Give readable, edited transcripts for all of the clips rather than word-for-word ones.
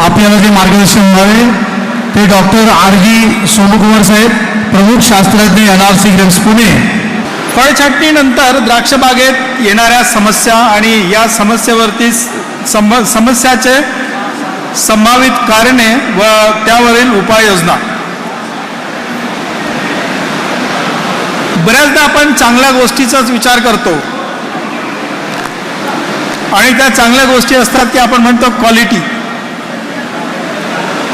आपल्याला जे मार्गदर्शन मिळाले ते डॉक्टर RG सोनकुमार साहेब, प्रमुख शास्त्रज्ञ NRC ग्रेप्स पुणे. फळ छाटणीनंतर द्राक्ष बागेत येणाऱ्या समस्या आणि या समस्येवरती समस्याचे संभावित कारणे व त्यावरील उपाययोजना. बऱ्याचदा आपण चांगल्या गोष्टीचाच विचार करतो आणि त्या चांगल्या गोष्टी असतात की आपण म्हणतो क्वालिटी,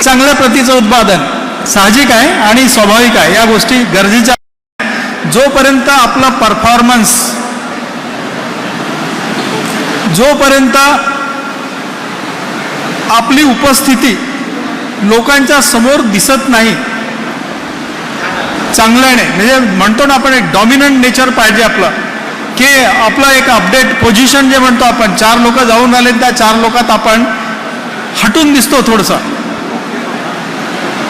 चांगल्या प्रतीचं उत्पादन साहजिक आहे आणि स्वाभाविक आहे, या गोष्टी गरजेच्या. जोपर्यंत आपला परफॉर्मन्स, जोपर्यंत आपली उपस्थिती लोकांच्या समोर दिसत नाही चांगल्याने, म्हणजे म्हणतो ना आपण एक डॉमिनंट नेचर पाहिजे आपलं, की आपलं एक अपडेट पोझिशन जे म्हणतो आपण, 4 लोक जाऊन आले त्या 4 लोकात आपण हटून दिसतो थोडंसं,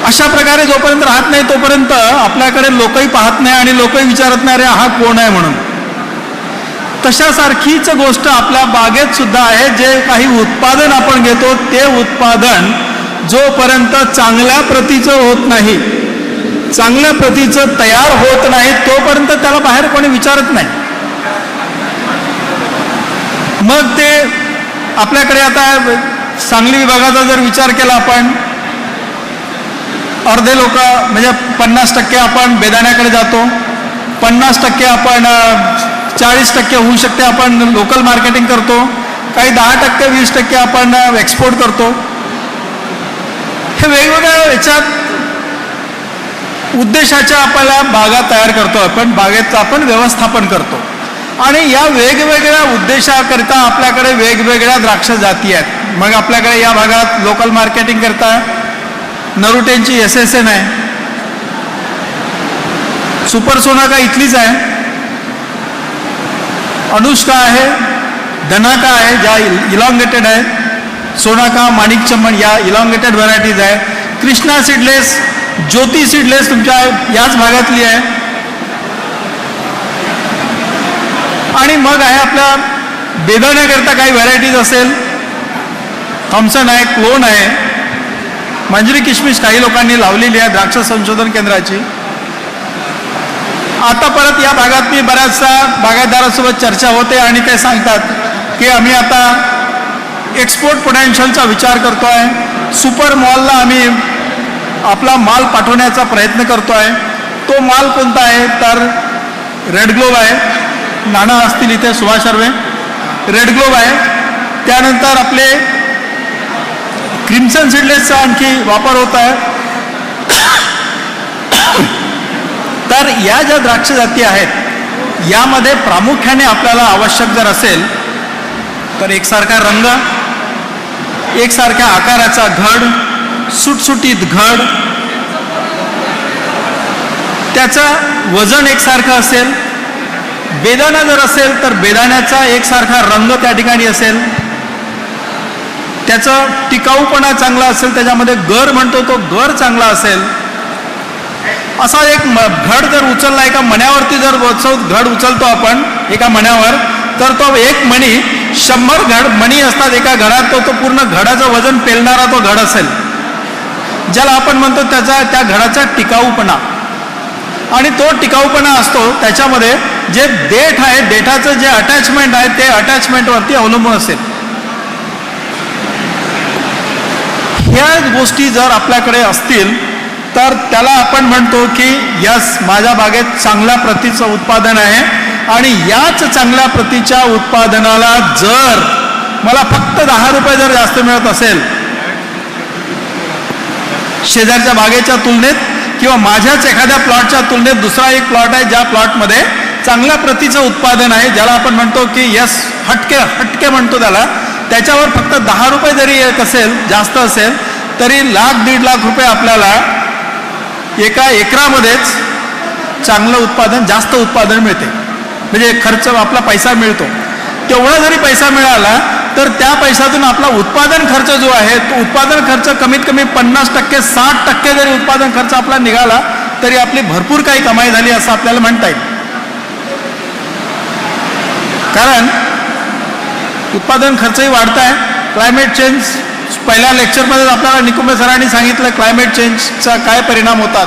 अशा प्रकारे जोपर्यंत राहत नाही तोपर्यंत आपल्याकडे लोकही पाहत नाही आणि लोकही विचारत नाही अरे हा कोण आहे म्हणून. तशासारखीच गोष्ट आपल्या बागेत सुद्धा आहे. जे काही उत्पादन आपण घेतो ते उत्पादन जोपर्यंत चांगल्या प्रतीचं होत नाही, चांगल्या प्रतीचं तयार होत नाही, तोपर्यंत त्याला बाहेर कोणी विचारत नाही. मग ते आपल्याकडे आता सांगली विभागाचा जर विचार केला आपण, अर्धे लोक म्हणजे 50% आपण बेदाण्याकडे जातो, 50% आपण 40% होऊ शकते आपण लोकल मार्केटिंग करतो, काही 10% 20% आपण एक्सपोर्ट करतो. हे वेगवेगळ्या याच्यात उद्देशाच्या आपल्याला बागा तयार करतो आपण, बागेचं आपण व्यवस्थापन करतो आणि या वेगवेगळ्या उद्देशाकरिता आपल्याकडे वेगवेगळ्या द्राक्ष जाती आहेत. मग आपल्याकडे या भागात लोकल मार्केटिंग करता नरुटेंची SSN आहे, सुपर सोनाका इथलीच आहे, अनुष्का आहे, धनाका आहे ज्या इलॉंगेटेड आहे, सोनाका, माणिक चमन या इलॉंगेटेड व्हरायटीज आहे, कृष्णा सीडलेस, ज्योती सीडलेस तुमच्या याच भागातली आहे, आणि मग आहे आपल्या बेदाण्याकरता काही व्हरायटीज असेल, थॉम्सन आहे, क्लोन आहे, मंजरी किशमिश काही लोकांनी लावलेली आहे द्राक्ष संशोधन केंद्राची. आता परत या भागात मी बऱ्याचशा बागायतदारांसोबत चर्चा होते आणि ते सांगतात की आम्ही आता एक्सपोर्ट पोटेन्शियलचा विचार करतो आहे, सुपर मॉलला आम्ही आपला माल पाठवण्याचा प्रयत्न करतो आहे. तो माल कोणता आहे तर रेड ग्लोब आहे, नाना असतील इथे सुभाष सर्वे, रेड ग्लोब आहे. त्यानंतर आपले क्रिम्सन सीडलेसचा आणखी वापर होत आहे. तर या ज्या द्राक्ष जाती आहेत यामध्ये प्रामुख्याने आपल्याला आवश्यक जर असेल तर एकसारखा रंग, एकसारख्या आकाराचा घड, सुटसुटीत घड, त्याचं वजन एकसारखं असेल, बेदाणा जर असेल तर बेदाण्याचा एकसारखा रंग त्या ठिकाणी असेल, त्याचा टिकाऊपणा चांगला असेल, त्याच्यामध्ये गर म्हणतो तो गर चांगला असेल, असा एक घड जर उचलला, एका मण्यावरती जर घड उचलतो आपण एका मण्यावर, तर तो एक मणी 100 घड मणी असतात एका घडात, तो पूर्ण घडाचं वजन पेलणारा तो घड असेल, ज्याला आपण म्हणतो त्या घडाचा टिकाऊपणा. आणि तो टिकाऊपणा असतो त्याच्यामध्ये जे देठ आहे, देठाचं जे अटॅचमेंट आहे ते अटॅचमेंटवरती अवलंबून असेल. ह्या गोष्टी जर आपल्याकडे असतील तर त्याला आपण म्हणतो की यस माझ्या बागेत चांगल्या प्रतीचं उत्पादन आहे. आणि याच चांगल्या प्रतीच्या उत्पादनाला जर मला फक्त 10 रुपये जर जास्त मिळत असेल शेजारच्या बागेच्या तुलनेत किंवा माझ्याच एखाद्या प्लॉटच्या तुलनेत, दुसरा एक प्लॉट आहे ज्या प्लॉटमध्ये चांगल्या प्रतीचं उत्पादन आहे, ज्याला आपण म्हणतो की यस हटके म्हणतो त्याला, त्याच्यावर फक्त 10 रुपये जरी येत असेल, जास्त असेल, तरी 1,00,000-1.5 लाख रुपये आपल्याला एका एकरामध्येच चांगलं उत्पादन, जास्त उत्पादन मिळते. म्हणजे खर्च आपला पैसा मिळतो. तेवढा जरी पैसा मिळाला तर त्या पैशातून आपला उत्पादन खर्च जो आहे तो उत्पादन खर्च कमीत कमी 50%, 60% जरी उत्पादन खर्च आपला निघाला तरी आपली भरपूर काही कमाई झाली असं आपल्याला म्हणता येईल. कारण उत्पादन खर्चही वाढत आहे, क्लायमेट चेंज पहिल्या लेक्चरमध्ये आपल्याला निकुंभे सरांनी सांगितलं क्लायमेट चेंजचा काय परिणाम होतात.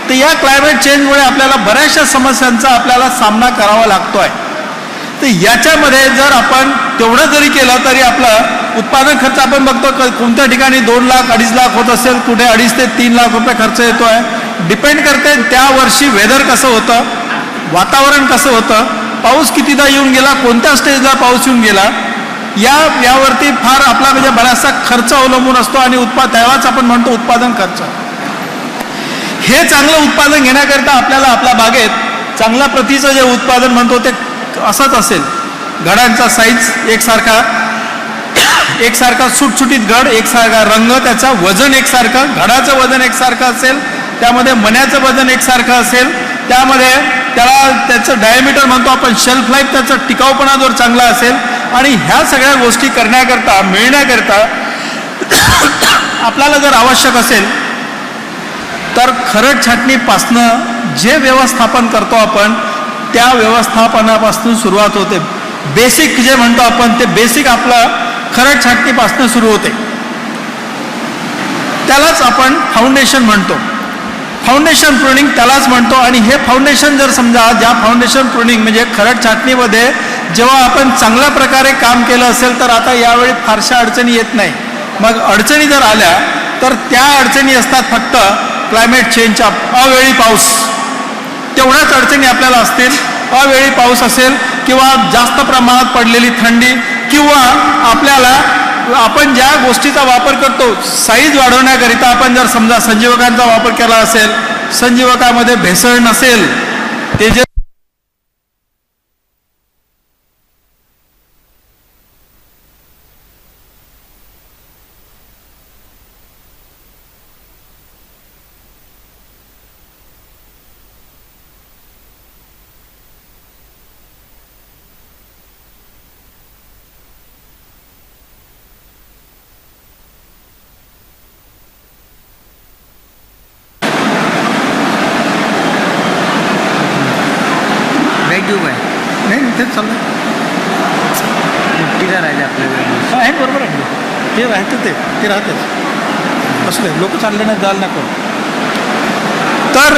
तर या क्लायमेट चेंजमुळे आपल्याला बऱ्याचशा समस्यांचा आपल्याला सामना करावा लागतो आहे. तर याच्यामध्ये जर आपण तेवढं जरी केलं तरी आपलं उत्पादन खर्च आपण बघतो कोणत्या ठिकाणी 2 लाख 2.5 लाख होत असेल, कुठे 2.5 ते 3 लाख रुपये खर्च येतो आहे. डिपेंड करते त्या वर्षी वेदर कसं होतं, वातावरण कसं होतं, पाऊस कितीदा येऊन गेला, कोणत्या स्टेजला पाऊस येऊन गेला, यावरती फार आपला म्हणजे बराचसा खर्च अवलंबून असतो. आणि त्यालाच आपण म्हणतो उत्पादन खर्च. हे चांगलं उत्पादन घेण्याकरता आपल्याला आपल्या बागेत चांगल्या प्रतीचं जे उत्पादन म्हणतो ते असंच असेल. घडांचा साईज एकसारखा सुटसुटीत घड, एकसारखा रंग, त्याचा वजन एकसारखं, घडाचं वजन एकसारखं असेल, त्यामध्ये मण्याचं वजन एकसारखं असेल, त्यामध्ये त्याचं डायमीटर म्हणतो आपण, शेल्फ लाईफ त्याचा टिकाऊपणा जर चांगला असेल. आणि ह्या सगळ्या गोष्टी मिळण्याकरता आपल्याला जर आवश्यक असेल तर खरड छाटणीपासनं जे व्यवस्थापन करतो आपण त्या व्यवस्थापनापासून सुरुवात होते. बेसिक जे म्हणतो आपण ते बेसिक आपलं खरड छाटणीपासून सुरू होते. त्यालाच आपण फाउंडेशन म्हणतो. फाउंडेशन प्रुनिंग त्यालाच म्हणतो. आणि हे फाउंडेशन जर समजा ज्या फाउंडेशन प्रुनिंग म्हणजे खरड छाटणीमध्ये जेव्हा आपण चांगल्या प्रकारे काम केलं असेल तर आता यावेळी फारशा अडचणी येत नाही. मग अडचणी जर आल्या तर त्या अडचणी असतात फक्त क्लायमेट चेंजच्या, अवेळी पाऊस, तेवढ्याच अडचणी आपल्याला असतील. अवेळी पाऊस असेल किंवा जास्त प्रमाणात पडलेली थंडी, किंवा आपण ज्या गोष्टीचा वापर करतो साईज वाढवण्याकरिता आपण जर समजा संजीवकांचा वापर केला असेल, संजीवकामध्ये भेसळ नसेल, ते जे तेच चाललं राहिले आपल्याला आहे. बरोबर आहे, ते राहते ते राहतेच. असले लोक चालले नाही जायला नको. तर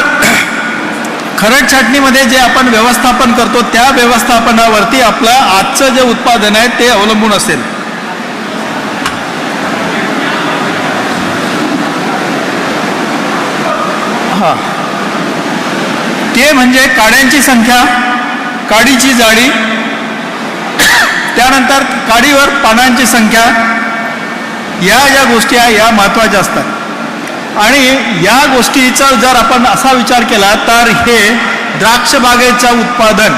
खरड छाटणीमध्ये जे आपण व्यवस्थापन करतो त्या व्यवस्थापनावरती आपलं आजचं जे उत्पादन आहे ते अवलंबून असेल. हां, ते म्हणजे काड्यांची संख्या, काडीची जाडी, त्यानंतर काडीवर पानांची संख्या, या ज्या गोष्टी आहे या महत्त्वाच्या असतात. आणि या गोष्टीचा जर आपण असा विचार केला तर हे द्राक्ष बागेचं उत्पादन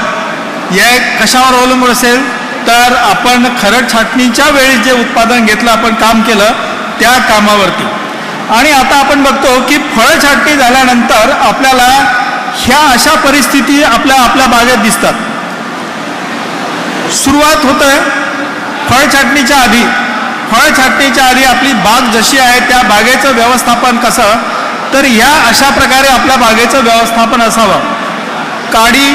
हे कशावर अवलंबून असेल तर आपण खरड छाटणीच्या वेळी जे उत्पादन घेतलं, आपण काम केलं त्या कामावरती. आणि आता आपण बघतो की फळ छाटणी झाल्यानंतर आपल्याला ह्या अशा परिस्थिती आपल्या बागेत दिसतात. सुरुवात होतं फळ छाटणीच्या आधी आपली बाग जशी आहे त्या बागेचं व्यवस्थापन कसं, तर ह्या अशा प्रकारे आपल्या बागेचं व्यवस्थापन असावं. काडी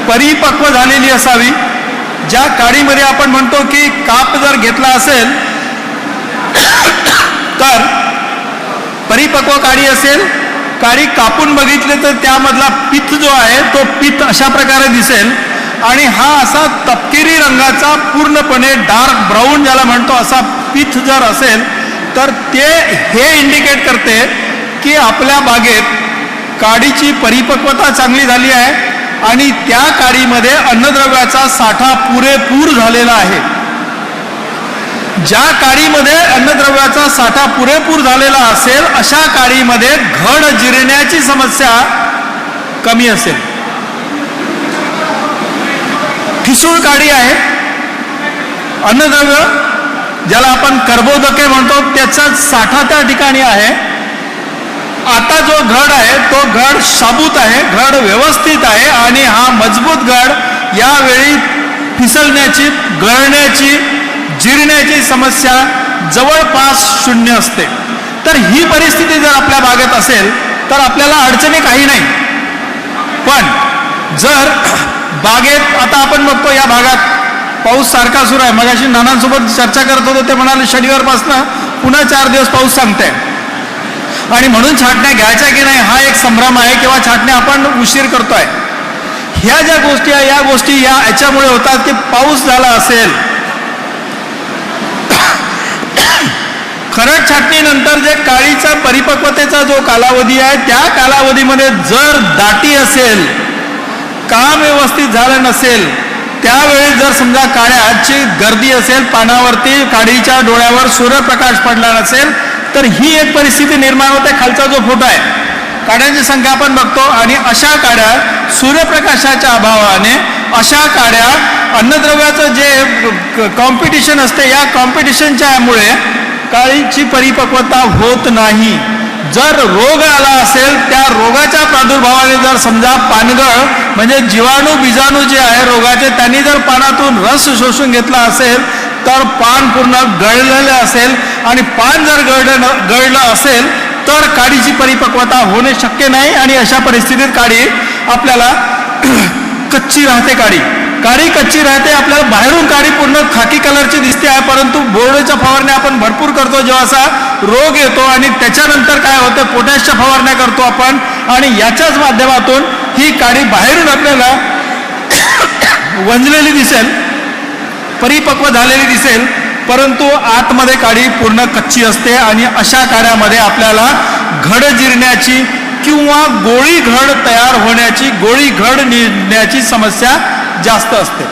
परिपक्व झालेली असावी. ज्या काडीमध्ये आपण म्हणतो की काप जर घेतला असेल तर परिपक्व काडी असेल, काडी कापून बघितले तर त्यामधला पित्त जो आहे तो पित्त अशा प्रकारे दिसेल. आणि हा असा तपकिरी रंगाचा पूर्णपणे डार्क ब्राऊन ज्याला म्हणतो असा पित्त जर असेल तर ते हे इंडिकेट करते की आपल्या बागेत काडीची परिपक्वता चांगली झाली आहे आणि त्या काडीमध्ये अन्नद्रव्याचा साठा पुरेपूर झालेला आहे. ज्या काडीमध्ये अन्नद्रव्याचा साठा पुरेपूर झालेला असेल अशा काडीमध्ये घड जिरण्याची समस्या कमी असेल. ठिसूळ काडी आहे, अन्नद्रव्य ज्याला आपण कर्बोदके म्हणतो त्याचा साठा त्या ठिकाणी आहे. आता जो घड आहे तो घड साबूत आहे, घड व्यवस्थित आहे आणि हा मजबूत घड यावेळी फिसलण्याची, गळण्याची, जिरण्याची समस्या जवळपास शून्य असते. तर ही परिस्थिती जर आपल्या बागेत असेल तर आपल्याला अडचणी काही नाही. पण जर बागेत आता आपण बघतो या भागात पाऊस सारखा सुरू आहे. मगाशी नानांसोबत चर्चा करत होतो, ते म्हणाले शनिवारपासून पुन्हा 4 दिवस पाऊस सांगताय आणि म्हणून छाटण्या घ्यायच्या की नाही हा एक संभ्रम आहे किंवा छाटण्या आपण उशीर करतोय. ह्या ज्या गोष्टी आहे या गोष्टी याच्यामुळे होतात की पाऊस झाला असेल, खरड छाटणीनंतर जे काळीचा परिपक्वतेचा जो कालावधी आहे त्या कालावधीमध्ये जर दाटी असेल, काम व्यवस्थित झालं नसेल, त्यावेळी जर समजा काळ्याची गर्दी असेल, पानावरती काळीच्या डोळ्यावर सूर्यप्रकाश पडला नसेल, तर ही एक परिस्थिती निर्माण होते. खालचा जो फोटो आहे काड्यांची संख्या आपण बघतो आणि अशा काड्या सूर्यप्रकाशाच्या अभावाने, अशा काड्या अन्नद्रव्याचं जे कॉम्पिटिशन असते या कॉम्पिटिशनच्यामुळे काळीची परिपक्वता होत नाही. जर रोग आला असेल, त्या रोगाच्या प्रादुर्भावाने जर समजा पानगळ म्हणजे जीवाणू बीजाणू जे आहे रोगाचे, त्यांनी जर पानातून रस शोषून घेतला असेल तर पान पूर्ण गळलेलं असेल आणि पान जर गळलं असेल तर काडीची परिपक्वता होणे शक्य नाही आणि अशा परिस्थितीत काडी आपल्याला कच्ची राहते. काडी कच्ची राहते. आपल्याला बाहेरून काडी पूर्ण खाकी कलरची दिसते आहे, परंतु बोर्डच्या फवारण्या आपण भरपूर करतो. जेव्हा असा रोग येतो आणि त्याच्यानंतर काय होतं, पोटॅशच्या फवारण्या करतो आपण आणि याच्याच माध्यमातून ही काडी बाहेरून आपल्याला वंजलेली दिसेल, परिपक्व झालेली दिसेल, परंतु आतमध्ये काडी पूर्ण कच्ची असते आणि अशा काड्यामध्ये आपल्याला घड जिरण्याची किंवा गोळी घड तयार होण्याची, गोळी घड निघण्याची समस्या जास्त असते.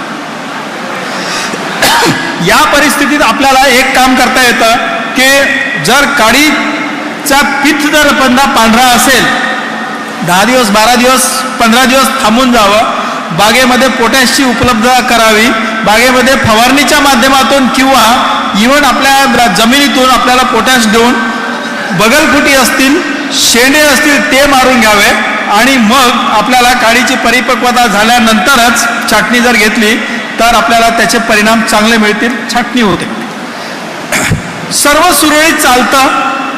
या परिस्थितीत आपल्याला एक काम करता येतं की जर काडीचा पित्त जर पांढरा असेल, 10 दिवस 12 दिवस 15 दिवस थांबून जावं, बागेमध्ये पोटॅशची उपलब्धता करावी, बागेमध्ये फवारणीच्या माध्यमातून किंवा इव्हन आपल्या जमिनीतून आपल्याला पोटॅश देऊन बगलफुटी असतील, शेंडे असतील ते मारून घ्यावे आणि मग आपल्याला काडीची परिपक्वता झाल्यानंतरच छाटणी जर घेतली तर आपल्याला त्याचे परिणाम चांगले मिळतील. छाटणी होते. सर्व सुरळीत चालतं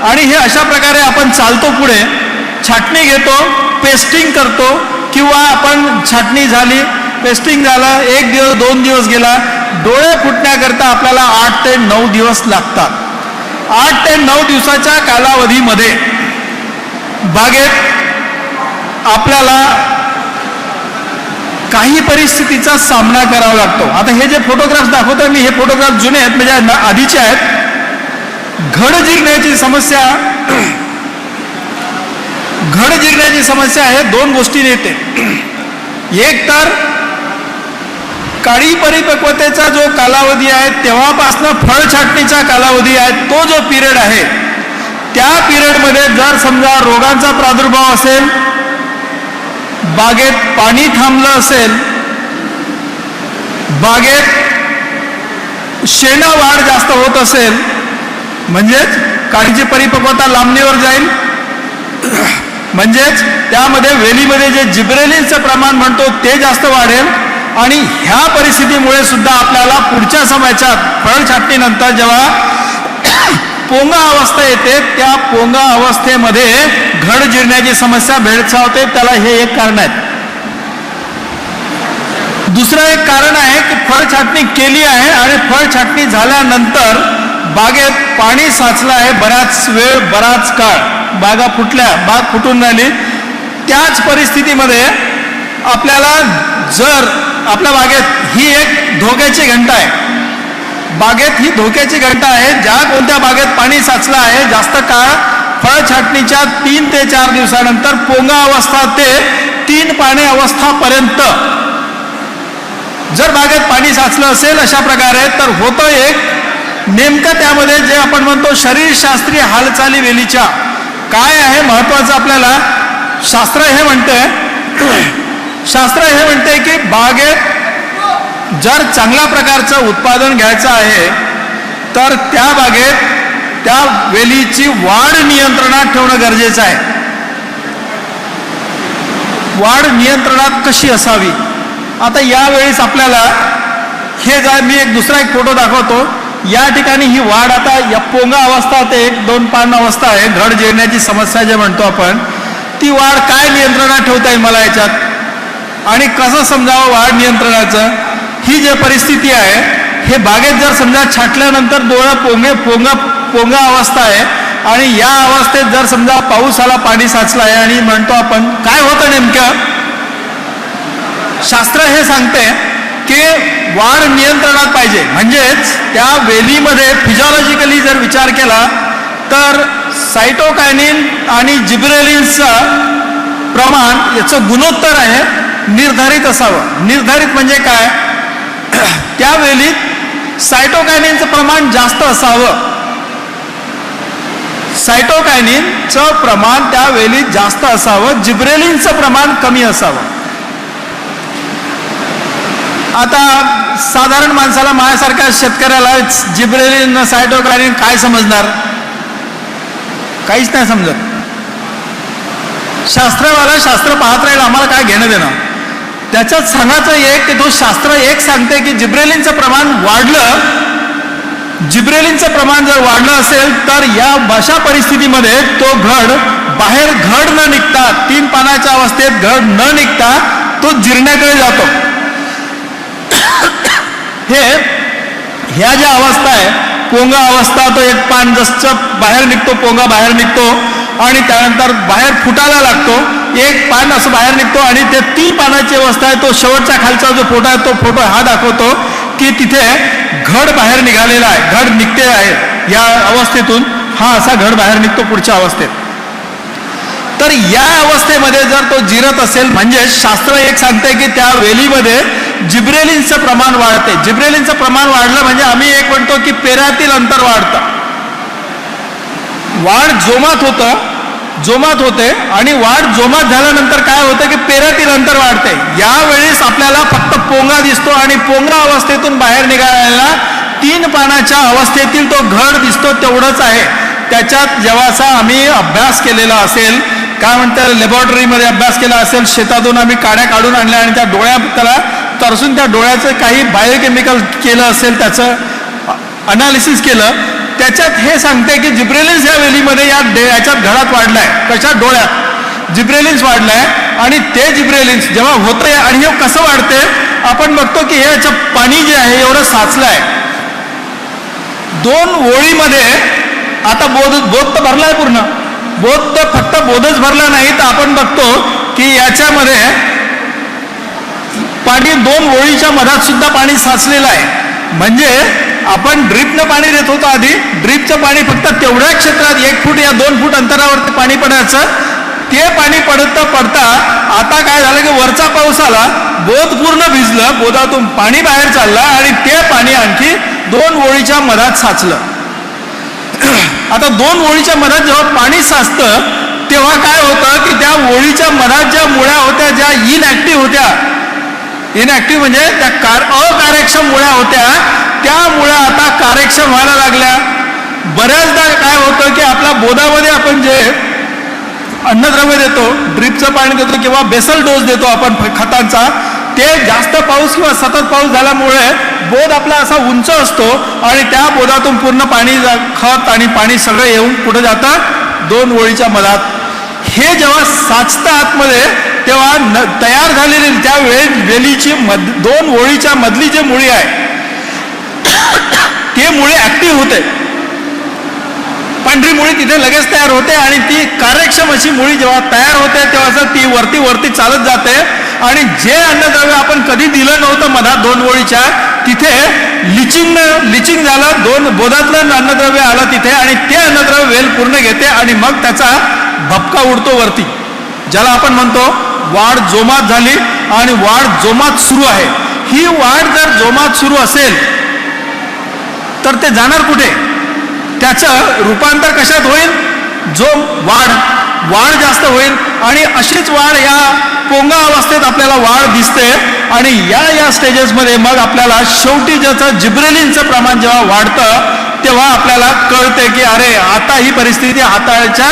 आणि हे अशा प्रकारे आपण चालतो पुढे, छाटणी घेतो, पेस्टिंग करतो किंवा आपण छाटणी झाली, पेस्टिंग झालं, 1 दिवस 2 दिवस गेला, डोळे फुटण्याकरता आपल्याला 8 ते 9 दिवस लागतात. 8 ते 9 दिवसाच्या कालावधीमध्ये बागेत आपल्याला काही परिस्थितीचा सामना करावा लागतो. आता हे जे फोटोग्राफ्स दाखवतो मी, हे फोटोग्राफ जुने आहेत, म्हणजे आधीचे आहेत. घड जिरण्याची समस्या आहे 2 गोष्टीने येते. एक तर काळी परिपक्वतेचा जो कालावधी आहे तेव्हापासनं फळ छाटणीचा कालावधी आहे, तो जो पिरियड आहे त्या पिरियडमध्ये जर समजा रोगांचा प्रादुर्भाव असेल, बागेत पाणी थांबलं असेल, बागेत शेंडा वाढ जास्त होत असेल, म्हणजेच काळीची परिपक्वता लांबणीवर जाईल, म्हणजेच त्यामध्ये वेलीमध्ये जे जिब्रेलिनचं प्रमाण म्हणतो ते जास्त वाढेल आणि ह्या परिस्थितीमुळे सुद्धा आपल्याला पुढच्या समयाच्या फळ छाटणीनंतर जेव्हा पोंगा अवस्था येते त्या पोंगा अवस्थेमध्ये घड जिरण्याची समस्या भेडसावते. त्याला हे एक कारण आहे. दुसरं एक कारण आहे की फळ छाटणी केली आहे आणि फळ छाटणी झाल्यानंतर बागेत पाणी साचलं आहे, बराच वेळ बराच काळ बागा फुटल्या, बाग फुटून राहिली. त्याच परिस्थितीमध्ये आपल्याला जर आपल्या बागेत ही एक धोक्याची घंटा आहे, बागेत ही धोक्याची घंटा आहे. ज्या कोणत्या बागेत पाणी साचलं आहे जास्त काळ, फळ छाटणीच्या 3 ते 4 दिवसानंतर पोंगा अवस्था ते 3 पाने अवस्थापर्यंत जर बागेत पाणी साचलं असेल अशा प्रकारे, तर होतं एक नेमकं त्यामध्ये जे आपण म्हणतो शरीरशास्त्रीय हालचाली वेलीच्या काय आहे महत्वाचं आपल्याला शास्त्र हे म्हणते की बागेत जर चांगल्या प्रकारचं उत्पादन घ्यायचं आहे तर त्या बागेत त्या वेलीची वाढ नियंत्रणात ठेवणं गरजेचं आहे. वाढ नियंत्रणात कशी असावी, आता यावेळेस आपल्याला हे मी दुसरा एक फोटो दाखवतो. या ठिकाणी ही वाढ आता या पोंगा अवस्था ते 1-2 पान अवस्था आहे, घड जिरण्याची समस्या जे म्हणतो आपण, ती वाढ काय नियंत्रणात ठेवता येईल मला याच्यात आणि कसं समजावं वाढ नियंत्रणाचं. ही जी परिस्थिती आहे, हे बागेत जर समजा छाटल्यानंतर डोळा पोंगा अवस्था आहे आणि या अवस्थेत जर समजा पाऊस आला, पाणी साचलं आहे आणि म्हणतो आपण काय होतं नेमकं, शास्त्र हे सांगते की वाढ नियंत्रणात पाहिजे. म्हणजेच त्या वेलीमध्ये फिजिओलॉजिकली जर विचार केला तर सायटोकायनिन आणि जिब्रेलिन्सचा प्रमाण याचं गुणोत्तर आहे निर्धारित असावं. निर्धारित म्हणजे काय, त्या वेलीत सायटोकायनिनचं प्रमाण जास्त असावं. सायटोकायनिनचं प्रमाण त्या वेलीत जास्त असावं, जिब्रेलिनचं प्रमाण कमी असावं. आता साधारण माणसाला, माझ्यासारख्या शेतकऱ्याला जिब्रेलिन सायटोकायनिन काय समजणार, काहीच नाही समजत. शास्त्रवाला शास्त्र पाहत राहील, आम्हाला काय घेणं देणं. त्याच्यात सांगायचं एक की तो शास्त्र एक सांगते की जिब्रेलिनचं प्रमाण वाढलं, जिब्रेलिनचं प्रमाण जर वाढलं असेल तर या अशा परिस्थितीमध्ये तो घड बाहेर घड न निघता, 3 पानाच्या अवस्थेत घड न निघता तो जिरण्याकडे जातो. ह्या ज्या अवस्था आहे, पोंगा अवस्था, तो एक पान जसं बाहेर निघतो, पोंगा बाहेर निघतो आणि त्यानंतर बाहेर फुटायला लागतो, एक पान असं बाहेर निघतो आणि ते 3 पानाची अवस्था आहे. तो शेवटच्या खालचा जो फोटो आहे, तो फोटो हा दाखवतो की तिथे घड बाहेर निघालेला आहे, घड निघते आहे या अवस्थेतून, हा असा घड बाहेर निघतो पुढच्या अवस्थेत. तर या अवस्थेमध्ये जर तो जिरत असेल, म्हणजे शास्त्र एक सांगते की त्या वेलीमध्ये जिब्रेलिनचं प्रमाण वाढते. जिब्रेलिनचं प्रमाण वाढलं म्हणजे आम्ही एक म्हणतो की पेरातील अंतर वाढतं. वाढ जोमात होते आणि वाढ जोमात झाल्यानंतर काय होतं की पेरातील अंतर वाढते. यावेळेस आपल्याला फक्त पोंगा दिसतो आणि पोंगा अवस्थेतून बाहेर निघालेला 3 पानाच्या अवस्थेतील तो घड दिसतो, तेवढंच आहे. त्याच्यात जेव्हाचा आम्ही अभ्यास केलेला असेल, काय म्हणतात लॅबोरेटरीमध्ये अभ्यास केला असेल, शेतातून आम्ही काड्या काढून आणल्या आणि त्या डोळ्या त्याला तरसून त्या डोळ्याचं काही बायोकेमिकल केलं असेल, त्याचं अनालिसिस केलं, त्याच्यात हे सांगते की जिब्रेलिन्स या वेलीमध्ये याच्यात घडात वाढलाय. कशात, डोळ्यात जिब्रेलिन्स वाढलाय. आणि ते जिब्रेलिन्स जेव्हा होतंय आणि हे कसं वाढते, आपण बघतो की हे याचं पाणी जे आहे एवढं साचलं आहे. 2 ओळीमध्ये आता बोध तर भरलाय पूर्ण, बोध तर फक्त बोधच भरला नाही, तर आपण बघतो की याच्यामध्ये पाणी 2 ओळीच्या मधात सुद्धा पाणी साचलेलं आहे. म्हणजे आपण ड्रीपनं पाणी देत होतो आधी, ड्रीपचं पाणी फक्त तेवढ्या क्षेत्रात 1 फूट या 2 फूट अंतरावरती पाणी पडायचं. ते पाणी पडता आता काय झालं की वरचा पाऊस आला, बोध पूर्ण भिजलं, बोधातून पाणी बाहेर चाललं आणि ते पाणी आणखी 2 ओळीच्या मधात साचलं. आता 2 ओळीच्या मधात जेव्हा पाणी साचतं तेव्हा काय होतं की त्या ओळीच्या मधात ज्या मुळ्या होत्या, ज्या इनॅक्टिव्ह होत्या, इनॅक्टिव्ह म्हणजे त्या अकार्यक्षम मुळ्या होत्या, त्या मुळ्या आता कार्यक्षम व्हायला लागल्या. बऱ्याचदा काय होतं की आपल्या बोधामध्ये आपण जे अन्नद्रव्य देतो, ड्रिपचं पाणी देतो किंवा बेसल डोस देतो आपण खतांचा, ते जास्त पाऊस किंवा सतत पाऊस झाल्यामुळे बोध आपला असा उंच असतो आणि त्या बोधातून पूर्ण पाणी, खत आणि पाणी सगळं येऊन कुठं जातं, 2 ओळीच्या मधात. हे जेव्हा साचतं आतमध्ये तेव्हा तयार झालेली त्या वेलीची 2 ओळीच्या मधली जी मुळी आहे ते मुळी ऍक्टिव्ह होते. पांढरी मुळी तिथे लगेच तयार होते आणि ती कार्यक्षम अशी मुळी जेव्हा तयार होते तेव्हा ती वरती चालत जाते आणि जे अन्नद्रव्य आपण कधी दिलं नव्हतं मधात 2 ओळीच्या, तिथे लिचिंग झालं, 2 बोधातलं अन्नद्रव्य आलं तिथे आणि ते अन्नद्रव्य वेल पूर्ण घेते आणि मग त्याचा भपका उडतो वरती, ज्याला आपण म्हणतो वाढ जोमात झाली आणि वाढ जोमात सुरू आहे. ही वाढ जर जोमात सुरू असेल तर ते जाणार कुठे, त्याचं रूपांतर कशात होईल, वाढ जास्त होईल आणि अशीच वाढ या पोंगा अवस्थेत आपल्याला वाढ दिसते आणि या स्टेजेसमध्ये मग आपल्याला शेवटी ज्याचं जिब्रेलिनचं प्रमाण जेव्हा वाढतं तेव्हा आपल्याला कळते की अरे आता ही परिस्थिती हाताळ्याच्या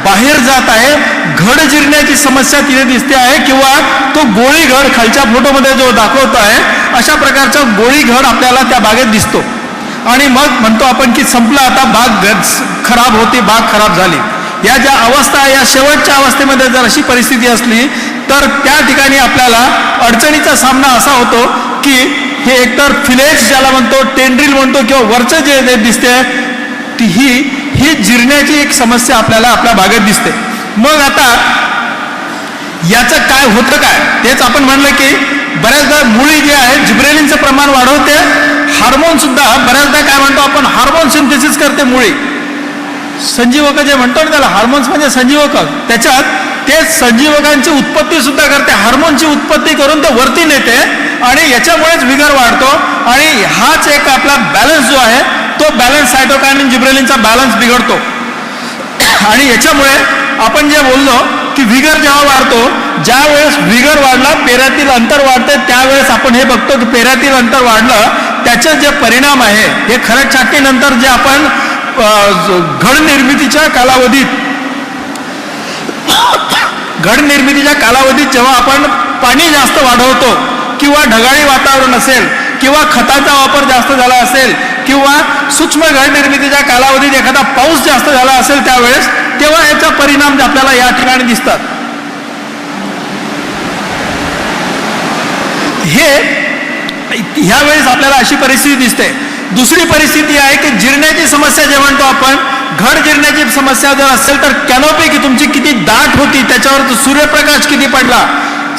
बाहेर जात आहे, घड जिरण्याची समस्या तिथे दिसते आहे किंवा तो गोळी घड खालच्या फोटोमध्ये जो दाखवतो आहे अशा प्रकारचा गोळी घड आपल्याला त्या बागेत दिसतो आणि मग म्हणतो आपण की संपला आता, बाग खराब होती, बाग खराब झाली. या ज्या अवस्था आहे, या शेवटच्या अवस्थेमध्ये जर अशी परिस्थिती असली तर त्या ठिकाणी आपल्याला अडचणीचा सामना असा होतो की हे एकतर फिलेक्स ज्याला म्हणतो, टेंड्रिल म्हणतो किंवा वरचं जे दिसते ही जिरण्याची एक समस्या आपल्याला आपल्या बागेत दिसते. मग आता याचं काय होतं काय, तेच आपण म्हणलं की बऱ्याचदा मुळी जे आहे जिब्रेलिनचं प्रमाण वाढवते. हार्मोन सुद्धा बऱ्याचदा काय म्हणतो आपण, हार्मोन सिंथेसिस करते मुळी. संजीवक जे म्हणतो ना त्याला, हार्मोन्स म्हणजे संजीवक, त्याच्यात ते संजीवकांची उत्पत्ती सुद्धा करते, हार्मोनची उत्पत्ती करून ते वरती नेते आणि याच्यामुळेच विगर वाढतो. आणि हाच एक आपला बॅलन्स जो आहे तो बॅलन्स सायटोकायनिन जिब्रेलिनचा बॅलन्स बिघडतो. आणि याच्यामुळे आपण जे बोललो की विगर जेव्हा वाढतो, ज्या वेळेस विगर वाढला पेऱ्यातील अंतर वाढते, त्यावेळेस आपण हे बघतो की पेऱ्यातील अंतर वाढलं त्याचे जे परिणाम आहे हे खरड छाटणीनंतर जे आपण घड निर्मितीच्या कालावधीत जेव्हा आपण पाणी जास्त वाढवतो किंवा ढगाळी वातावरण असेल किंवा खताचा वापर जास्त झाला असेल किंवा सूक्ष्म घड निर्मितीच्या कालावधीत एखादा पाऊस जास्त झाला असेल त्यावेळेस, तेव्हा याचा परिणाम आपल्याला या ठिकाणी दिसतात. ह्या वेळेस आपल्याला अशी परिस्थिती दिसते. दुसरी परिस्थिती आहे की जिरण्याची समस्या जे म्हणतो आपण, घड जिरण्याची समस्या जर असेल तर कॅनोपी की तुमची किती दाट होती, त्याच्यावर सूर्यप्रकाश किती पडला.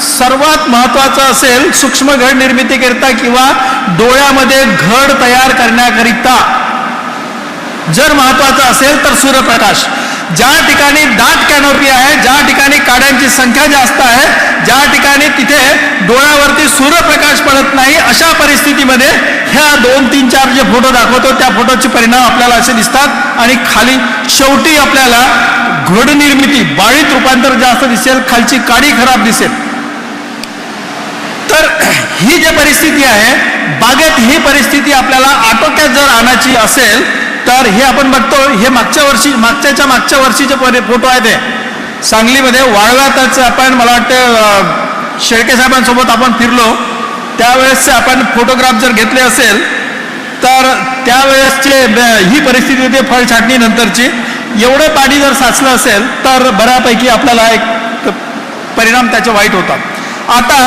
सर्वात महत्वाचं असेल सूक्ष्म घड निर्मितीकरिता किंवा डोळ्यामध्ये घड तयार करण्याकरिता जर महत्वाचं असेल तर सूर्यप्रकाश. ज्या ठिकाणी दाट कॅनोपी आहे, ज्या ठिकाणी काड्यांची संख्या जास्त आहे, ज्या ठिकाणी तिथे डोळ्यावरती सूर्यप्रकाश पडत नाही, अशा परिस्थितीमध्ये ह्या 2, 3, 4 जे फोटो दाखवतो त्या फोटोचे परिणाम आपल्याला असे दिसतात. आणि खाली शेवटी आपल्याला घड निर्मिती बाळीत रूपांतर जास्त दिसेल, खालची काडी खराब दिसेल. तर ही जी परिस्थिती आहे बागेत, ही परिस्थिती आपल्याला आटोक्यात जर आणायची असेल तर हे आपण बघतो, हे मागच्या वर्षीचे फोटो आहेत. हे सांगलीमध्ये वाळव्यातच आपण, मला वाटतं शेळके साहेबांसोबत आपण फिरलो त्यावेळेस आपण फोटोग्राफ जर घेतले असेल तर त्यावेळेसचे ही परिस्थिती होती फळ छाटणीनंतरची. एवढं पाणी जर साचलं असेल तर बऱ्यापैकी आपल्याला एक परिणाम त्याचे वाईट होतात. आता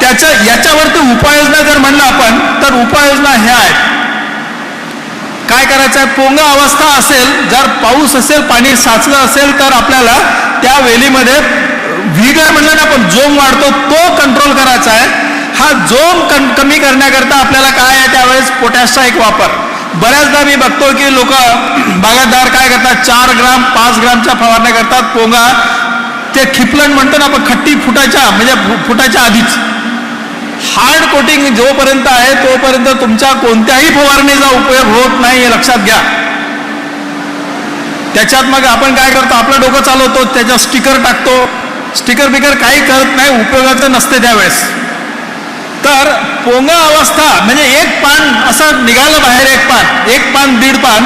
याच्यावरती उपाययोजना जर म्हणलं आपण तर उपाययोजना ह्या आहेत. काय करायचं आहे, पोंगा अवस्था असेल, जर पाऊस असेल, पाणी साचलं असेल तर आपल्याला त्या वेलीमध्ये व्हिगर म्हणलं ना आपण, जोम वाढतो तो कंट्रोल करायचा आहे. हा जोम कमी करण्याकरता आपल्याला काय आहे त्यावेळेस पोटॅशचा एक वापर. बऱ्याचदा मी बघतो की लोक बागायतदार काय करतात, 4 ग्राम 5 ग्रामच्या फवारण्या करतात. पोंगा ते खिपलन म्हणतो ना आपण, खट्टी फुटायच्या आधीच. हार्ड कोटिंग जोपर्यंत आहे तोपर्यंत तुमच्या कोणत्याही फवारणीचा उपयोग होत नाही, हे लक्षात घ्या. त्याच्यात मग आपण काय करतो, आपलं डोकं चालवतो, त्याच्या स्टिकर टाकतो, स्टिकर बिकर काही करत नाही, उपयोगाचं नसते त्यावेळेस. तर पोंगा अवस्था म्हणजे एक पान असं निघालं बाहेर, एक पान 1.5 पान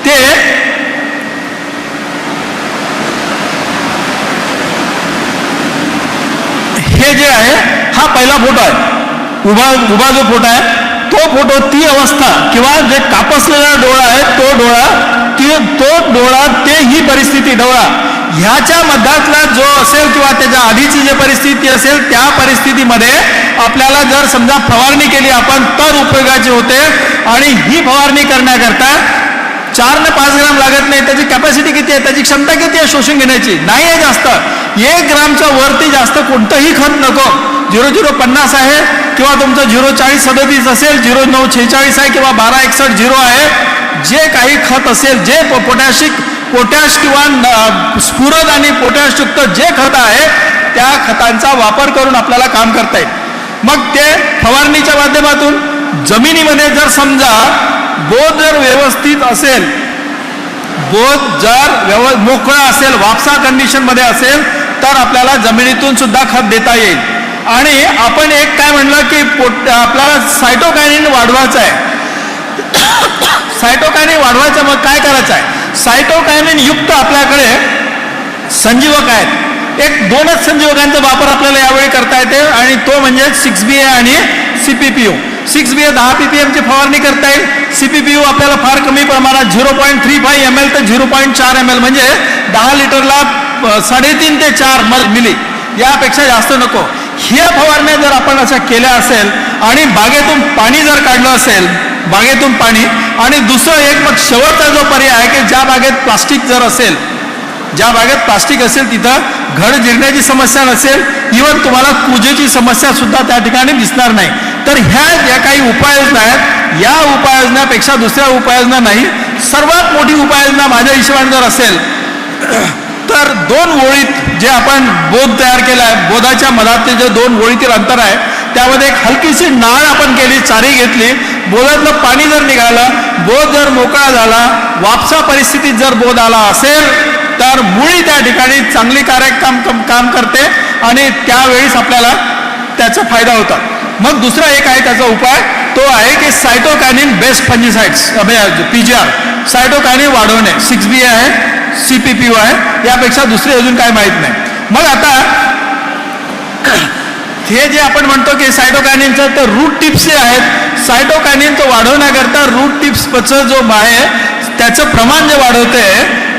ते हे जे आहे हा पहिला फोटो आहे, उभा जो फोटो आहे तो फोटो, ती अवस्था किंवा जे कापसलेला डोळा आहे तो डोळा ते ही परिस्थिती डोळा ह्याच्या मध्यातला जो असेल किंवा त्याच्या आधीची जी परिस्थिती असेल त्या परिस्थितीमध्ये आपल्याला जर समजा फवारणी केली आपण तर उपयोगाची होते. आणि ही फवारणी करण्याकरता 4 ने 5 ग्राम लागत नाही. त्याची कॅपॅसिटी किती आहे, त्याची क्षमता किती आहे शोषून घेण्याची, नाही आहे जास्त. 1 ग्रामच्या वरती जास्त कोणतंही खत नको. 0050 आहे किंवा तुमचं 04037 असेल, 0946 आहे किंवा 1261 आहे, जे काही खत असेल, जे पोटॅश किंवा स्फुरद आणि पोटॅशयुक्त जे खत आहे त्या खतांचा वापर करून आपल्याला काम करता येईल. मग ते फवारणीच्या माध्यमातून जमिनीमध्ये जर समजा बोध जर व्यवस्थित असेल, बोध जर मोकळा असेल, वापसा कंडिशनमध्ये असेल तर आपल्याला जमिनीतून सुद्धा खत देता येईल. आणि आपण एक काय म्हणलं की आपल्याला सायटोकायनिन वाढवायचं आहे. सायटोकायनिन वाढवायचं, मग काय करायचं आहे, सायटोकायनिन युक्त आपल्याकडे संजीवक आहेत. 2च संजीवकांचा वापर आपल्याला यावेळी करता येते आणि तो म्हणजे 6BA आणि CPPO. 6BA 10 ppm ची फवारणी करता येईल. CPPO आपल्याला फार कमी प्रमाणात 0.35 ml ते 0.4 ml म्हणजे 10 लिटरला 3.5 ते 4 मिली, यापेक्षा जास्त नको. ह्या फवारण्या जर आपण अशा केल्या असेल आणि बागेतून पाणी जर काढलं असेल, बागेतून पाणी, आणि दुसरं एक मग शेवटचा जो पर्याय आहे की ज्या बागेत प्लास्टिक जर असेल, ज्या बागेत प्लास्टिक असेल तिथं घड जिरण्याची समस्या नसेल, इव्हन तुम्हाला कुजेची समस्या सुद्धा त्या ठिकाणी दिसणार नाही. तर ह्या ज्या काही उपाययोजना आहेत, या उपाययोजनापेक्षा दुसऱ्या उपाययोजना नाही. सर्वात मोठी उपाययोजना माझ्या हिशोबाने जर असेल तर 2 ओळीत जे आपण बोध तयार केला आहे, बोधाच्या मधातले जे 2 ओळीतील अंतर आहे त्यामध्ये एक हलकीशी नाळ आपण केली, चारी घेतली, बोधातलं पाणी जर निघालं, बोध जर मोकळा झाला, वापसा परिस्थितीत जर बोध आला असेल तर मुळी त्या ठिकाणी चांगली काम करते आणि त्यावेळीच आपल्याला त्याचा फायदा होता. मग दुसरा एक आहे त्याचा उपाय, तो आहे की cytokinin based fungicides, PGR, cytokinin वाढवणे. 6B आहे, CPPO आहे, यापेक्षा दुसरे अजून काय माहीत नाही. मग आता हे जे आपण म्हणतो की सायटोकायनिनचं, तर रूट टिप्स जे आहेत, सायटोकायनिन तो वाढवण्याकरता रूट टिप्सचं जो आहे त्याचं प्रमाण जे वाढवते,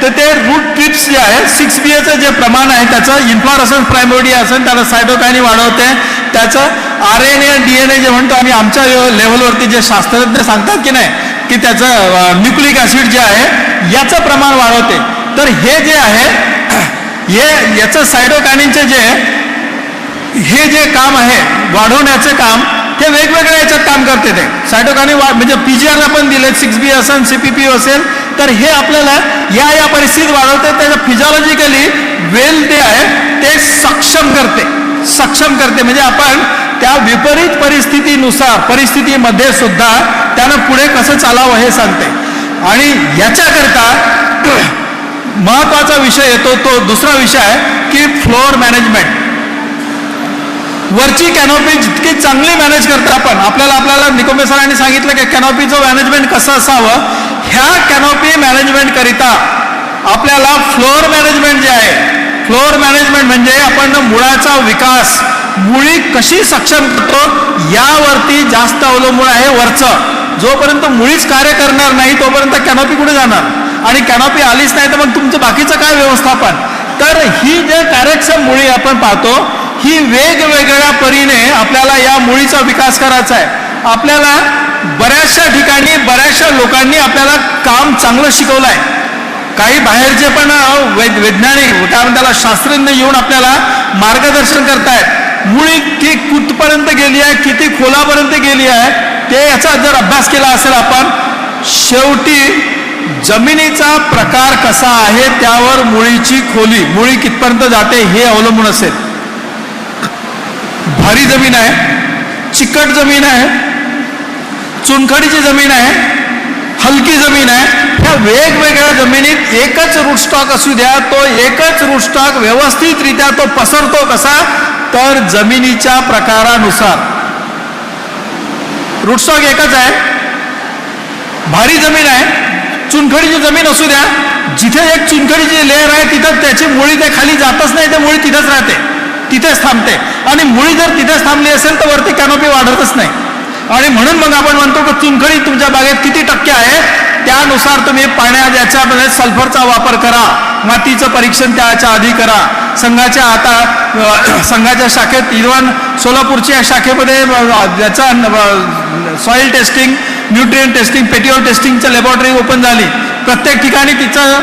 तर ते रूट टिप्स जे आहे 6BAचं जे प्रमाण आहे त्याचं इन्फ्लोरेसन्स प्रायमोडिया असेल त्याला सायटोकायनिन वाढवते. त्याचं RNA आणि DNA जे म्हणतो आम्ही आमच्या लेव्हलवरती जे शास्त्रज्ञ सांगतात की नाही की त्याचं न्यूक्लिक ॲसिड जे आहे याचं प्रमाण वाढवते. तर हे जे आहे याचं सायटोकायनिनचे हे जे काम आहे वाढवण्याचं काम, ते वेगवेगळ्या याच्यात काम करते. ते सायटोकायनिन म्हणजे PGR आपण दिले, 6B असेल, CPPO असेल, तर हे आपल्याला या परिस्थितीत वाढवते. त्याचं फिजिओलॉजिकली वेल ते आहे ते सक्षम करते. म्हणजे आपण त्या विपरीत परिस्थितीमध्ये सुद्धा त्यानं पुढे कसं चालावं हे सांगते. आणि याच्याकरता महत्वाचा विषय येतो तो दुसरा विषय आहे की फ्लोअर मॅनेजमेंट. वरची कॅनॉपी जितकी चांगली मॅनेज करता आपण, आपल्याला निकोमे सरांनी सांगितलं की कॅनॉपीचं मॅनेजमेंट कसं असावं. ह्या कॅनॉपी मॅनेजमेंट करिता आपल्याला फ्लोअर मॅनेजमेंट जे आहे, फ्लोअर मॅनेजमेंट म्हणजे आपण मुळाचा विकास, मुळी कशी सक्षम करतो यावरती जास्त अवलंबून आहे वरचं. जोपर्यंत मुळीच कार्य करणार नाही तोपर्यंत कॅनॉपी कुठे जाणार, आणि कॅनॉपी आलीच नाही तर मग तुमचं बाकीचं काय व्यवस्थापन. तर ही जे कार्यक्षम मुळी आपण पाहतो, ही वेगवेगळ्या परीने आपल्याला या मुळीचा विकास करायचा आहे. आपल्याला बऱ्याचशा ठिकाणी बऱ्याचशा लोकांनी आपल्याला काम चांगलं शिकवलं आहे. काही बाहेरचे पण वैज्ञानिक काय म्हणतात त्याला शास्त्रज्ञ येऊन आपल्याला मार्गदर्शन करतायत. मुळी ती कुठपर्यंत गेली आहे, किती खोलापर्यंत गेली आहे, ते याचा जर अभ्यास केला असेल आपण, शेवटी जमिनीचा प्रकार कसा आहे त्यावर मुळीची खोली, मुळी कितपर्यंत जाते हे अवलंबून असेल. भारी जमीन आहे, चिकट जमीन आहे, चुनखडीची जमीन आहे, हलकी जमीन आहे, ह्या वेगवेगळ्या जमिनीत एकच रूटस्टॉक असू द्या, तो एकच रूटस्टॉक व्यवस्थितरित्या तो पसरतो कसा, तर जमिनीच्या प्रकारानुसार. रूटस्टॉक एकच आहे, भारी जमीन आहे, चुनखडीची जमीन असू द्या, जिथे एक चुनखडीची लेअर आहे तिथं त्याची मुळी ते खाली जातच नाही, ते मुळी तिथंच राहते, तिथेच थांबते. आणि मुळी जर तिथेच थांबली असेल तर वरती कॅनॉपी वाढतच नाही. आणि म्हणून मग आपण म्हणतो की चुनखडी तुमच्या बागेत किती टक्के आहे त्यानुसार तुम्ही पाण्यात याच्यामध्ये सल्फरचा वापर करा, मातीचं परीक्षण त्याच्या आधी करा. संघाच्या शाखेत इव्हन सोलापूरच्या शाखेमध्ये याचा soil testing, nutrient testing, petiole टेस्टिंगचं लॅबॉरेटरी ओपन झाली. प्रत्येक ठिकाणी तिचं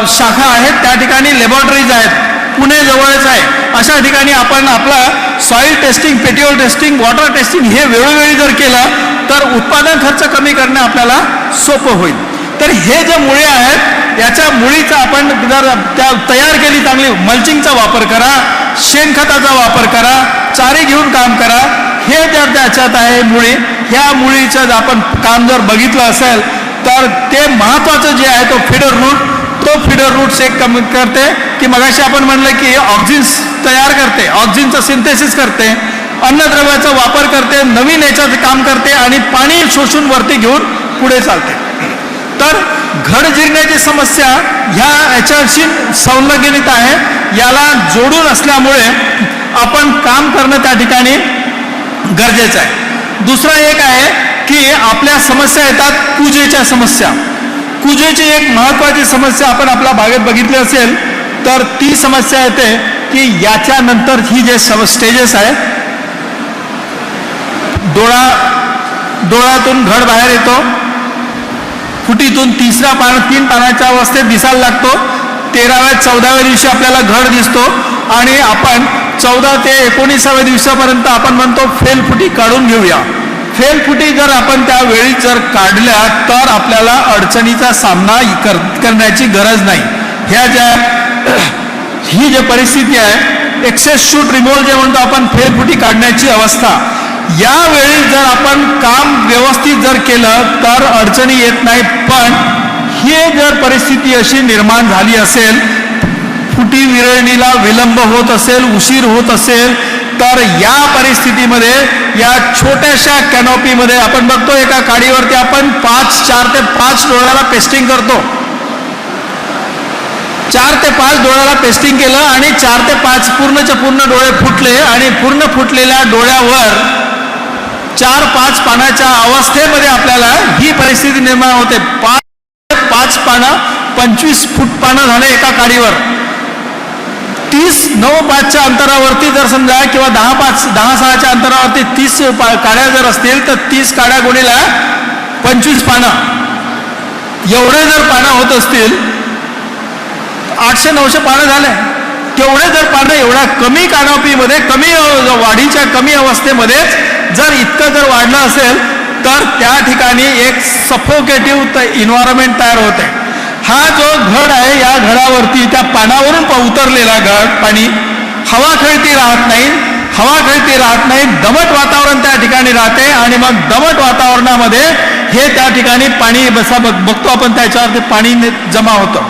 शाखा आहेत, त्या ठिकाणी लॅबॉरेटरीज आहेत. पुणे जवळच आहे, अशा ठिकाणी आपण आपलं soil testing, petiole testing, water testing हे वेळोवेळी जर केलं तर उत्पादन खर्च कमी करणे आपल्याला सोपं होईल. तर हे जे मुळे आहेत याच्या मुळीचा आपण जर त्या तयार केली चांगली, मल्चिंगचा वापर करा, शेणखताचा वापर करा, चारी घेऊन काम करा. हे जर त्याच्यात आहे मुळी, ह्या मुळीचं आपण काम जर बघितलं असेल तर ते महत्त्वाचं जे आहे तो फीडर रूट, तो फीडर रूट्स एक कमी करते की मगाशी आपण म्हणलं की ऑक्सिन्स तयार करते, ऑक्सिजनचं सिंथेसिस करते, अन्नद्रव्याचा वापर करते, नवीन याच्यात काम करते आणि पाणी शोषून वरती घेऊन पुढे चालते. तर घड जिरण्याची समस्या ह्या याच्याशी संलग्नित आहे, याला जोडून असल्यामुळे आपण काम करणं त्या ठिकाणी गरजेचं आहे. दुसरा एक आहे की आपल्या समस्या येतात कुजेच्या समस्या. कुजेची एक महत्त्वाची समस्या आपण आपल्या बागेत बघितली असेल तर ती समस्या येते की याच्यानंतर ही जे स्टेजेस आहे, डोळ्यातून घड बाहेर येतो, फुटीतून तीन पानाच्या अवस्थेत दिसायला लागतो, 13व्या-14व्या दिवशी आपल्याला घड दिसतो आणि आपण 14 ते 19व्या दिवसापर्यंत आपण म्हणतो फेलफुटी काढून घेऊया. फेलफुटी जर आपण त्यावेळी जर काढल्या तर आपल्याला अडचणीचा सामना करण्याची गरज नाही. ही जी परिस्थिती आहे, एक्सेस शूट रिमूव्हल जे म्हणतो आपण, फेलफुटी काढण्याची अवस्था, यावेळी जर आपण काम व्यवस्थित जर केलं तर अडचणी येत नाही. पण ही जर परिस्थिती अशी निर्माण झाली असेल, फुटी विरळणीला विलंब होत असेल, उशीर होत असेल, तर या परिस्थितीमध्ये या छोट्याशा कॅनॉपीमध्ये आपण बघतो एका काडीवरती आपण 4 ते 5 डोळ्याला पेस्टिंग करतो. 4 ते 5 डोळ्याला पेस्टिंग केलं आणि 4 ते 5 पूर्णच्या पूर्ण डोळे फुटले आणि पूर्ण फुटलेल्या डोळ्यावर 4-5 पानाच्या अवस्थेमध्ये आपल्याला ही परिस्थिती निर्माण होते. 5 पानं 25 फूट पानं झाले एका काडीवर. 9-5च्या अंतरावरती जर समजा किंवा 10-6च्या अंतरावरती 30 काड्या जर असतील तर 30 काड्या गुणीला 25 पानं, एवढे जर पानं होत असतील 800-900 पानं झाले. तेवढे जर पानं एवढ्या कमी कॅनॉपीमध्ये, कमी वाढीच्या कमी अवस्थेमध्येच जर इतकं जर वाढलं असेल तर त्या ठिकाणी एक सफोकेटिव्ह इन्व्हायरमेंट तयार होते. हा जो घड आहे, या घडावरती त्या पानावरून उतरलेला पाणी हवा खेळती राहत नाही, दमट वातावरण त्या ठिकाणी राहते आणि मग दमट वातावरणामध्ये हे त्या ठिकाणी पाणी बघतो आपण, त्याच्यावरती पाणी जमा होतं.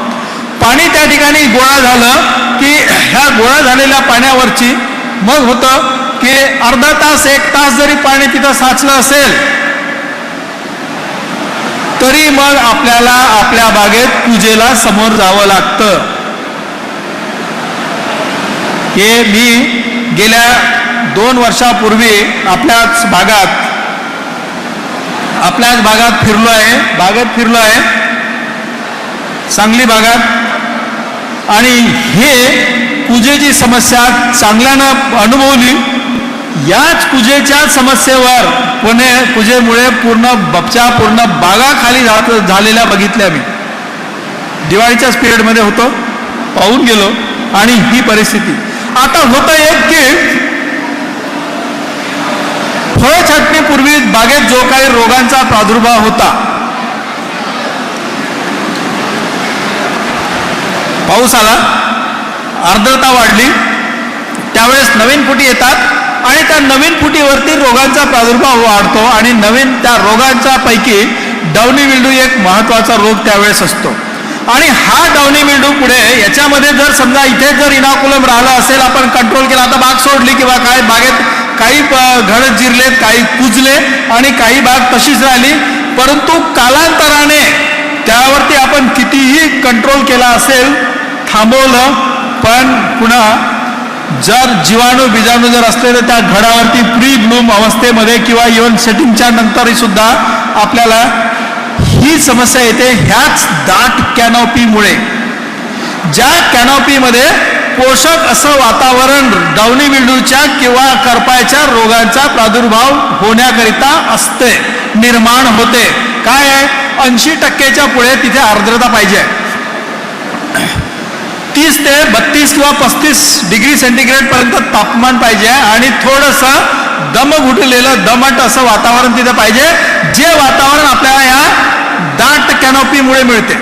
पाणी त्या ठिकाणी गोळा झालं की ह्या गोळा झालेल्या पाण्यावरची मग होतं की अर्धा तास 1 तास जरी पाणी तिथं साचलं असेल तरी मग आपल्याला आपल्या बागेत पूजेला समोर जावं लागतं. हे मी गेल्या 2 वर्षापूर्वी आपल्याच भागात फिरलो आहे, सांगली भागात, आणि हे पूजेची समस्या चांगल्यानं अनुभवली. याच पूजेच्या समस्येवर पूजेमुळे पूर्ण बागा खाली झालेल्या बघितल्या मी. दिवाळीच्याच पिरियडमध्ये होतो, पाहून गेलो आणि ही परिस्थिती. आता होतं एक की फळ छाटणीपूर्वी बागेत जो काही रोगांचा प्रादुर्भाव होता, पाऊस आला, आर्द्रता वाढली, त्यावेळेस नवीन फुटी येतात आणि त्या नवीन फुटीवरती रोगांचा प्रादुर्भाव वाढतो आणि त्या रोगांच्या पैकी डाउनी मिल्ड्यू एक महत्वाचा रोग त्यावेळेस असतो. आणि हा डाउनी मिल्ड्यू पुढे याच्यामध्ये जर समजा इथे जर इनॉक्युलम राहिला असेल, आपण कंट्रोल केला, आता बाग सोडली किंवा काय बागेत काही घड जिरलेत, काही कुजले आणि काही बाग तशीच राहिली, परंतु कालांतराने त्यावरती आपण कितीही कंट्रोल केला असेल, थांबवलं, पण पुन्हा जर बिजाणू जर असले तर त्या घडावरती प्री ब्लूम अवस्थेमध्ये किंवा इव्हन सेटिंगच्या नंतरही सुद्धा आपल्याला ही समस्या येते. ह्याच दाट कॅनॉपीमुळे, ज्या कॅनॉपीमध्ये पोषक असं वातावरण डाउनी मिल्ड्यूच्या किंवा करपायच्या रोगांचा प्रादुर्भाव होण्याकरिता असते, निर्माण होते. काय आहे, 80% पुढे तिथे आर्द्रता पाहिजे. 30 ते 32 किंवा 35 डिग्री सेंटीग्रेड पर्यंत तापमान पाहिजे आणि थोडंसं दमट असं वातावरण तिथे पाहिजे, जे वातावरण आपल्याला या दाट कॅनॉपीमुळे मिळते.